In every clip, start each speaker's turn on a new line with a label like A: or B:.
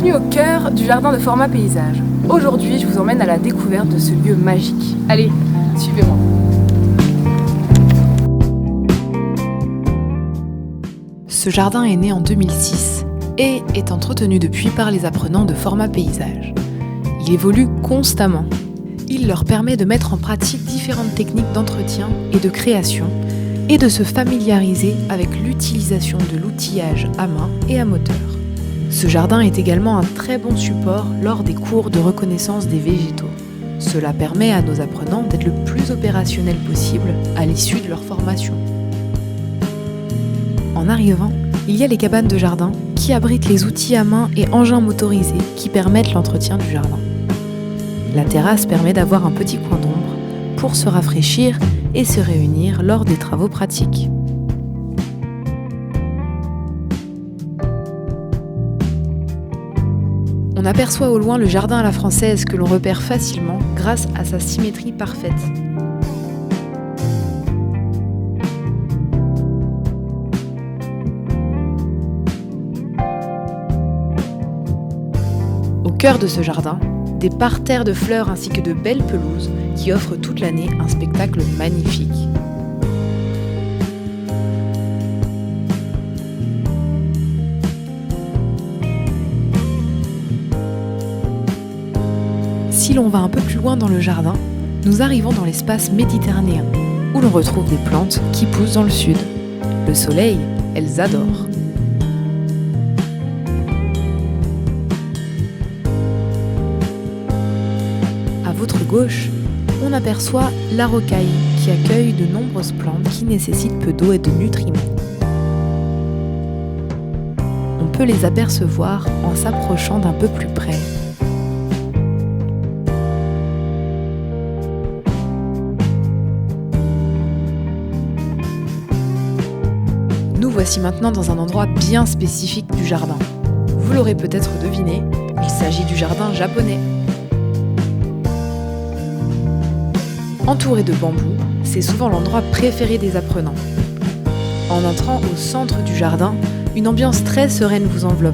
A: Bienvenue au cœur du jardin de format paysage. Aujourd'hui, je vous emmène à la découverte de ce lieu magique. Allez, suivez-moi. Ce jardin est né en 2006 et est entretenu depuis par les apprenants de format paysage. Il évolue constamment. Il leur permet de mettre en pratique différentes techniques d'entretien et de création et de se familiariser avec l'utilisation de l'outillage à main et à moteur. Ce jardin est également un très bon support lors des cours de reconnaissance des végétaux. Cela permet à nos apprenants d'être le plus opérationnels possible à l'issue de leur formation. En arrivant, il y a les cabanes de jardin qui abritent les outils à main et engins motorisés qui permettent l'entretien du jardin. La terrasse permet d'avoir un petit coin d'ombre pour se rafraîchir et se réunir lors des travaux pratiques. On aperçoit au loin le jardin à la française que l'on repère facilement grâce à sa symétrie parfaite. Au cœur de ce jardin, des parterres de fleurs ainsi que de belles pelouses qui offrent toute l'année un spectacle magnifique. Si l'on va un peu plus loin dans le jardin, nous arrivons dans l'espace méditerranéen, où l'on retrouve des plantes qui poussent dans le sud. Le soleil, elles adorent. À votre gauche, on aperçoit la rocaille qui accueille de nombreuses plantes qui nécessitent peu d'eau et de nutriments. On peut les apercevoir en s'approchant d'un peu plus près. Nous voici maintenant dans un endroit bien spécifique du jardin. Vous l'aurez peut-être deviné, il s'agit du jardin japonais. Entouré de bambous, c'est souvent l'endroit préféré des apprenants. En entrant au centre du jardin, une ambiance très sereine vous enveloppe.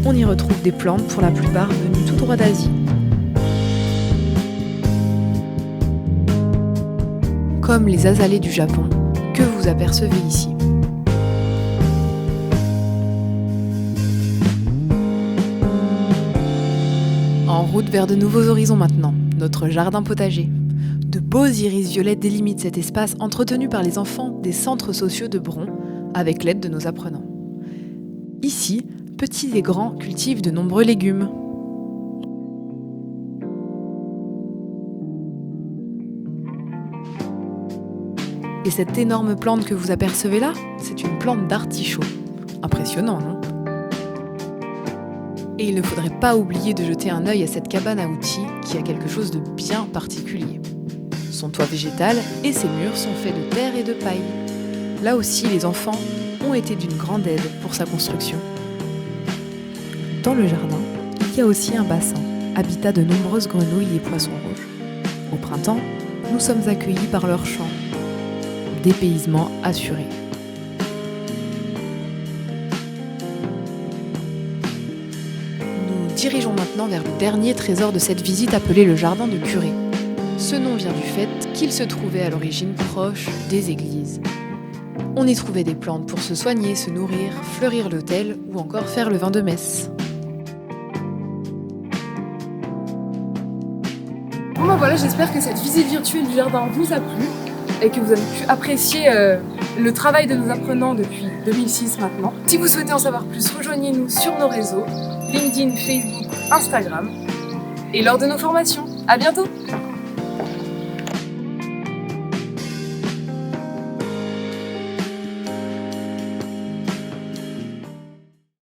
A: On y retrouve des plantes pour la plupart venues tout droit d'Asie. Comme les azalées du Japon, que vous apercevez ici. En route vers de nouveaux horizons maintenant, notre jardin potager. De beaux iris violets délimitent cet espace entretenu par les enfants des centres sociaux de Bron, avec l'aide de nos apprenants. Ici, petits et grands cultivent de nombreux légumes. Et cette énorme plante que vous apercevez là, c'est une plante d'artichaut. Impressionnant, non ? Et il ne faudrait pas oublier de jeter un œil à cette cabane à outils qui a quelque chose de bien particulier. Son toit végétal et ses murs sont faits de terre et de paille. Là aussi, les enfants ont été d'une grande aide pour sa construction. Dans le jardin, il y a aussi un bassin, habitat de nombreuses grenouilles et poissons rouges. Au printemps, nous sommes accueillis par leurs chants. Dépaysement assuré. Nous dirigeons maintenant vers le dernier trésor de cette visite appelé le jardin de curé. Ce nom vient du fait qu'il se trouvait à l'origine proche des églises. On y trouvait des plantes pour se soigner, se nourrir, fleurir l'autel ou encore faire le vin de messe. Bon ben voilà, j'espère que cette visite virtuelle du jardin vous a plu et que vous avez pu apprécier le travail de nos apprenants depuis 2006 maintenant. Si vous souhaitez en savoir plus, rejoignez-nous sur nos réseaux, LinkedIn, Facebook, Instagram et lors de nos formations. À bientôt!